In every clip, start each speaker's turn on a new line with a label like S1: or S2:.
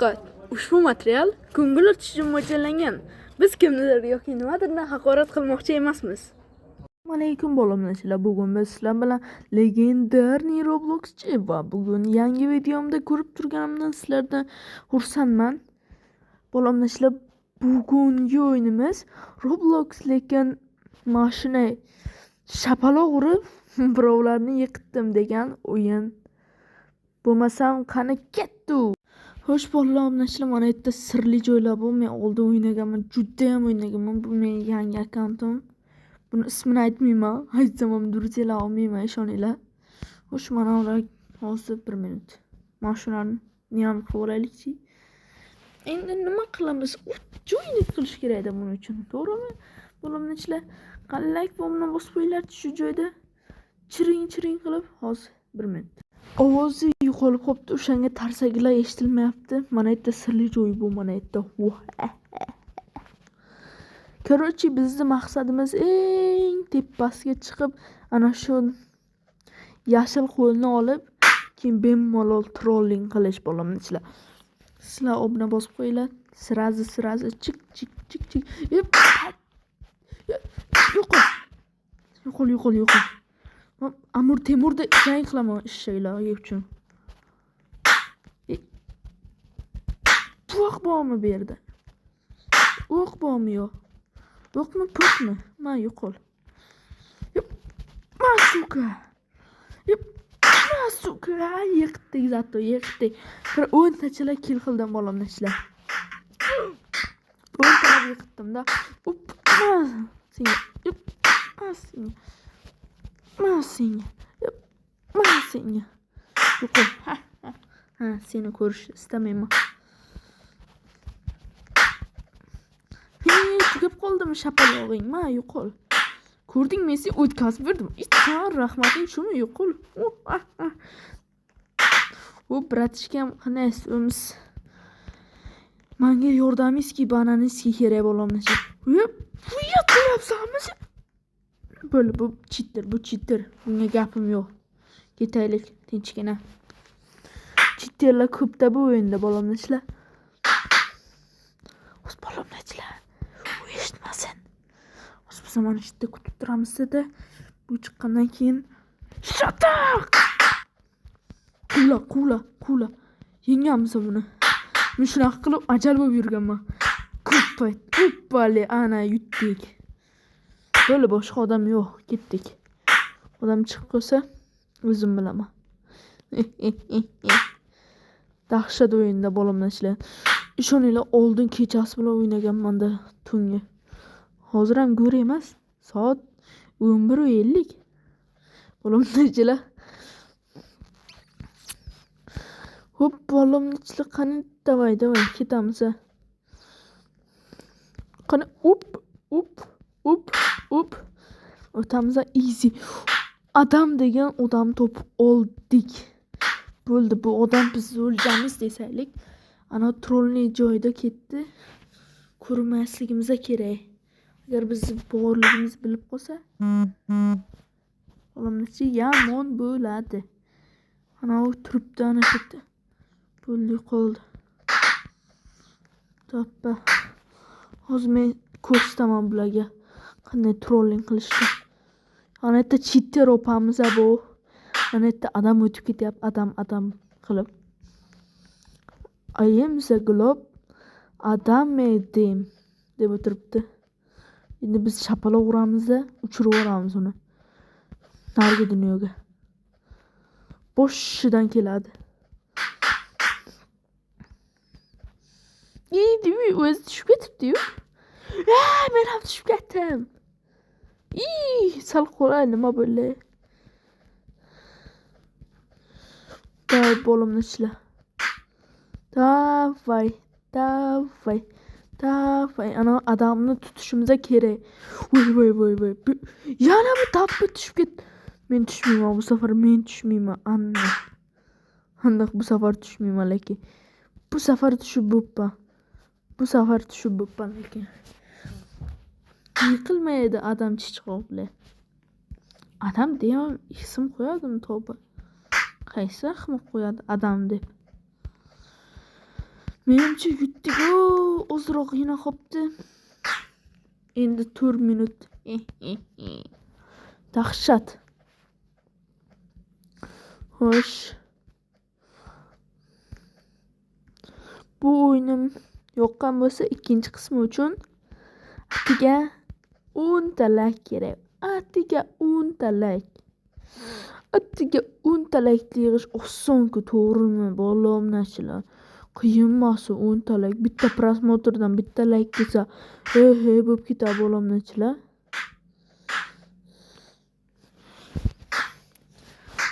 S1: Diqqat! Ushbu material ko'ngil ochish uchun mo'ljallangan. Biz kimnidir yoki nimadirni haqorat qilmoqchi emasmiz.
S2: Assalomu alaykum bo'limchilar. Bugun biz sizlar bilan legendarniy Robloxchi va bugun yangi videomda ko'rib turganimdan sizlardan xursandman. Bo'limchilar, bugungi o'yinimiz Roblox, lekin mashina shapaloq urib birovlarni yiqitdim degan o'yin. Bo'lmasam qani ketdi. Xo'sh bo'limchilar, mana bu yerda sirli joylar bor. Men oldin o'ynaganman, juda ham o'ynaganman. Bu mening yangi akkauntim. Buni ismini aytmayman. Aytsam ham durusela olmayman, ishoninglar. Xo'sh, mana ular hozir 1 minut. Mana shularni niyam qilib olaylikchi. Endi nima qilamiz? Joyni qilish kerak edi buning uchun. To'g'rimi? Bo'limchilar, like bomni bosib qo'yinglar shu joyda. Chiring qilib hozir 1 minut. Ovozi yo'qolib qopti, o'shanga tarsaklar eshitilmayapti. Mana bu yerda sirli joy bu, mana bu yerda. Короче, bizning maqsadimiz eng tepasiga chiqib, ana shu yashil qo'lni olib, keyin bemalol trolling qilish bo'limchilar. Sizlar obuna bosib qo'yinglar. Sirazi chik. Yo'qol. Amur Temurda jang qilaman ishinglar uchun. O'q bormi bu yerda? O'q bormi yo'q? Yo'qmi, putmi? Men yo'qol. Masuka. Yiqitdik zato, yiqitdik. Bir 10 tachalar kill qildim bo'limchilar. 10 talar yiqitdim-da. Senga. Yo'qol. Ha, seni ko'rish istamayman. Tugab qoldimi shapalog'ing? Ma, yo'qol. Ko'rding, men seni o'tkazib berdim. Sen rahmating shumi, yo'qol. O, bratishkam, qanaysiz? Menga yordamingizki, bananingizki kerak bo'lamdi. Bu qilyapsanmi? Bu cheater. Bunga gapim yo'q. Ketaylik, tinchgina. Cheaterlar ko'pda bu o'yinda bo'lamdilar. O'z bo'lamdilar. U eshitmasin. Biz mana shu yerda kutib turamiz-da. Bu chiqqandan keyin shataq! Qula. Yengamiz buni. Men shunaqa qilib ajal bo'lib yurganman. Uppali, ana yutdik. Böyle boshqa odam yo'q, ketdik. Odam chiqib qolsa, o'zim bilaman. Dahshat o'yinda bo'limchilar. Ishoninglar, oldin kechasi bilan o'ynaganman-da tungi. Hozir ham go'r emas. Soat 11:50. Bo'limchilar. Hop, bo'limchilar, qani davay ketamiz. Qani up. O'tamiz easy. Adam degan odam topib oldik. Bo'ldi, bu odam biz o'ljamiz desaylik. Ana trollning joyida ketdi. Ko'rmasligimiz kerak. Agar biz borligimizni bilib qolsa, bo'limchi yomon bo'ladi. Ana u turibdi, ana shu yerda. Bo'ldi, qoldi. Toppa. Hozir men ko'rsataman bularga qanday trolling qilishni. Ana yerda cheater opamiz bu. Ana yerda adam o'tib ketyapti, adam qilib. I am the globe. Adam edim deb o'tiribdi. Endi biz shapaloq uramiz-da, uchirib yuboramiz uni. Narigi dunyoga. Boshidan keladi. O'zi tushib ketibdi-yu. Men ham tushib ketdim. Sal qo'lay nima bo'ldi? Davay bo'limchilar. Davay. Ana adamni tutishimiz kerak. Voy. Yana bu tappi tushib ketdi. Men tushmayman bu safar, Anna bu safar tushmayman lekin. Bu safar tushib bo'ppan lekin. Yiqilmaydi adam chichqoqlar. Adam deyam ism qo'yadimi to'g'ri? Qaysi ahmoq qo'yadi adam deb? Menimcha yutdik-ku, ozroq yana qopti. Endi 4 minut. Dahshat. Xo'sh. Bu o'yinim yoqqan bo'lsa, ikkinchi qismi uchun atiga 10 ta like kerak. Atiga 10 ta like. Atiga 10 ta like yig'ish oson-ku, to'g'rimi? Bo'lomnachilar. Qiyin emas 10 ta like. Bitta prosmotrdan bitta like kelsa, he bo'lib ketadi bo'lomnachilar.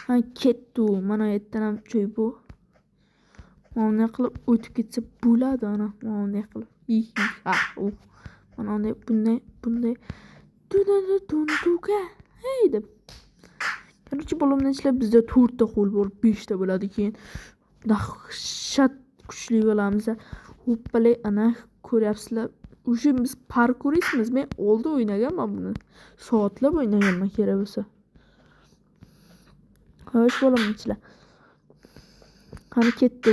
S2: Ha, ketdi. Mana yerdan ham cho'y bu. Mana qilib o'tib ketsa bo'ladi ana. Mana qilib. Mana bunday tuntuka. Hey deb. Короче, bo'lomnachilar bizda 4 ta qo'l bor, 5 ta bo'ladi keyin. Dahshat kuchli bo'lamiz. Hoppalay ana ko'ryapsizlar. O'sha biz parkuristmiz. Men oldin o'ynaganman buni. Soatlab o'ynaganman kerak bo'lsa. Xo'sh, bo'lomnachilar. Qani ketdi.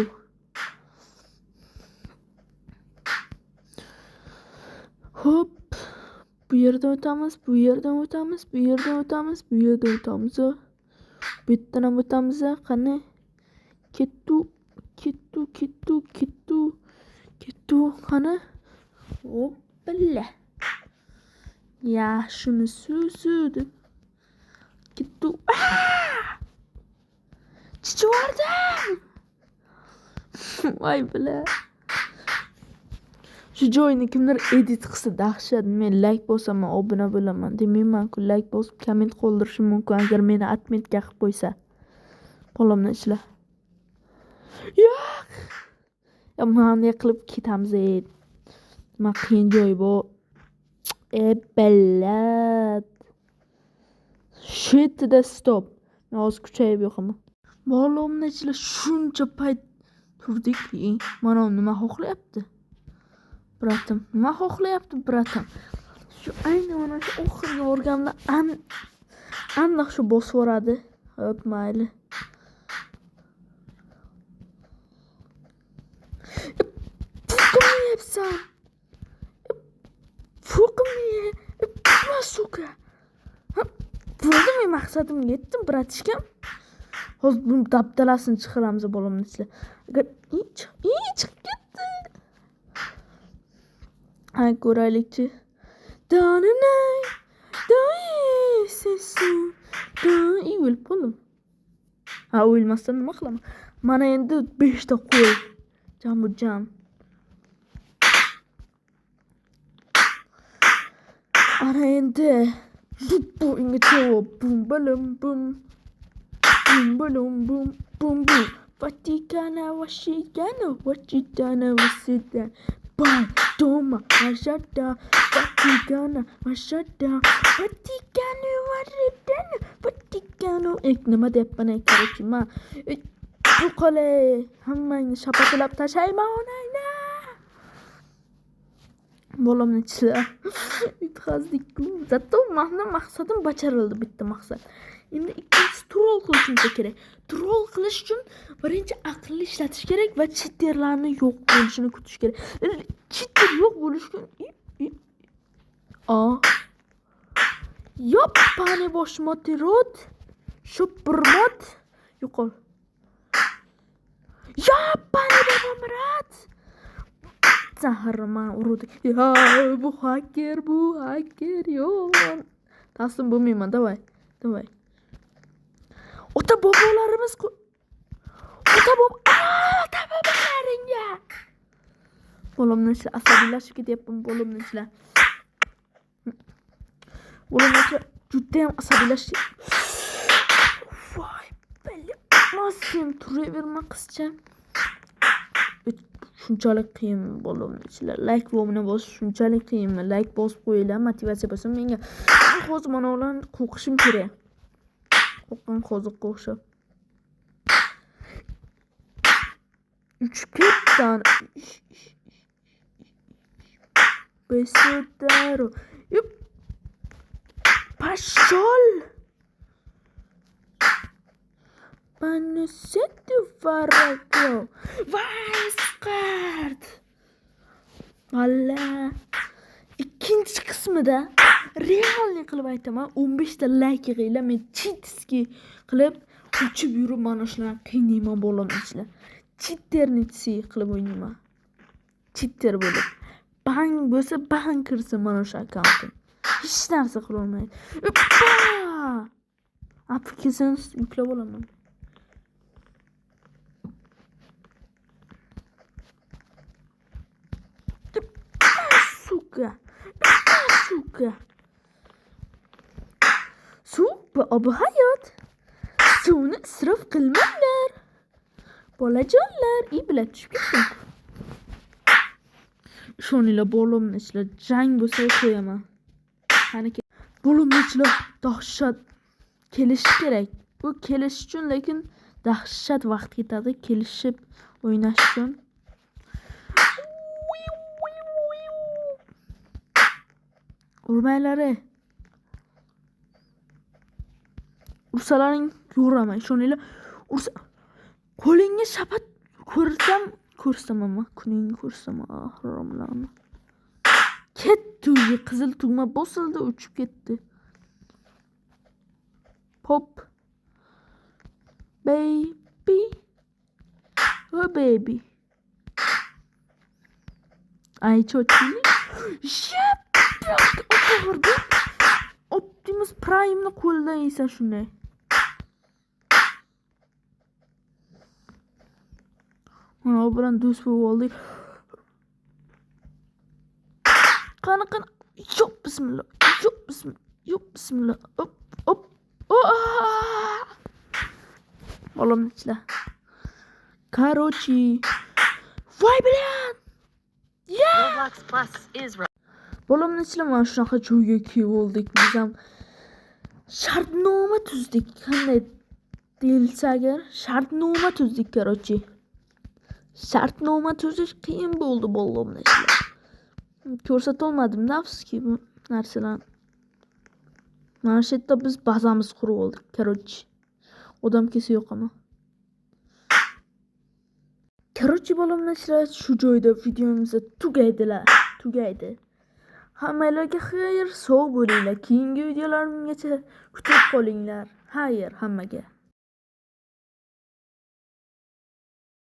S2: Hop. Bu yerdan o'tamiz, bu yerdan o'tamiz, bu yerdan o'tamiz, bu yerdan o'tamiz. Bu yerdan ham o'tamiz. Qani ketdi. Qani. Hoppala. Yaxshimi suzdi. Ketdi. Chichvardim. Voy bila. Shu joyni kimdir edit qilsa dahshat. Men like bosaman, obuna bo'laman. Demayman-ku, like bosib komment qoldirishim mumkin agar meni atmetga qilib qo'ysa. Bo'lomnachilar. Yo'q. Mana qilib ketamiz. Nima qiyin joy bu. Ballat. Shitda stop. Men hozir kuchayib yo'qaman. Bo'lomnachilar shuncha payt turdik. Mana nima xohlayapti? Bratim, nima xohlayapti bratim? Shu ayni mana shu oxirgi o'rgamda aniq shu bosib yoradi. Hop, mayli. Fuqimyapsan. Nima suka? Bo'ldi, maqsadimga yetdim, bratishkam. Hozir buni dabdalasini chiqaramiz bo'lomnachilar. Agar chiqib ketdi. Ay ko'raylikchi. Dananay. Sesin. O'lib qoldim. Ha, o'lmasdan nima qilaman? Mana endi 5 ta qo'y. Jam. Ana endi bu ingacha bum. Vatikana washigana wachitana wasita. Bye. Toma, Mashada, Vaticano, Vaticano. Nima deyapman kerakma. Bu qole hammangni shapatilab tashlayman onangni. Bo'lomnachilar. Yutqazdik-ku. Zato mening maqsadim bajarildi, bitta maqsad. Endi ikkinchisi troll qilishim kerak. Troll qilish uchun birinchi aqlni ishlatish kerak va cheaterlarni yo'q bo'lishini kutish kerak. Cheater yo'q bo'lish uchun Yoppani boshmoti rot. Shopirmat. Yo'qol. Yoppani boshmot. Zaharman urdi. Ya, bu hacker. Yo'q. Taslim bo'lmayman, davay. Ota bobolarimizga bo'lomnachilar asabiylashib ketyapman. Bo'lomnachilar juda ham asabiylashib. Voy, bilmasin, turaverma qizcha. Shunchalik qiyin bo'lomnachilar. Like bo'mni bosish shunchalik qiyinmi? Like bosib qo'yinglar, motivatsiya bo'lsin menga. Hozir mana ularni qo'qishim kerak. Qo'qqan qoziqqa o'xshab. 3 ketdan. Besodaro. Пошёл. Panussetto Farrago. Vayskart. Valla. İkinci qismida realni qilib aytaman. 15 ta like qilib men chitski qilib uchib yurib mana shularni qiynayman bo'laman. Chitternichi qilib o'ynayman. Chitter bo'lib. Bang bo'lsa bang kirsin mana shu akkauntim. Hech narsa qila olmaydi. Aplikasiyani yuklab olaman. Suka. Suv bu ob-hayot. Suvni isrof qilmanglar. Bolajonlar, bilib tushib ketdim. Ishoninglar, bo'limni ishlar jang bo'lsa qo'yaman. Qani bo'limni ishlar dahshat kelishi kerak. Bu kelish uchun lekin dahshat vaqt ketadi kelishib o'ynash uchun. Urmaylari. Ursalaring yo'ramay. Ishoninglar, ursa qo'lingga shapat ko'rsam amma kuningni ko'rsam haромlarni. Ketdi, qizil tugma bosildi, uchib ketdi. Pop. Baby. Oh baby. Ay cho'chi. Shep. Optimus Prime'ni qo'lda yesa shunday. Mana u bilan do'st bo'lib oldik. Qani. Yo'q bismillah. Yo'q bismillah. Hop. Olamın içler. Karochi. Vay bilen.
S3: Roblox Plus is
S2: Olamın içler mana shunaqa joyga kelib oldik. Biz ham shartnoma tuzdik. Qanday deyilsa agar shartnoma tuzdik karochi. Shartnoma tuzish qiyin bo'ldi olamın içler. Ko'rsata olmadim nafski bu narsalarni. Mana shu yerda biz bazamiz qurib oldik karochi. Odam kesi yo'q ama. Karochi bo'limlar shu joyda videomizni tugaydi. Hammalarga xayr, sog' bo'linglar. Keyingi videolarimgacha kutib qolinglar. Xayr hammaga.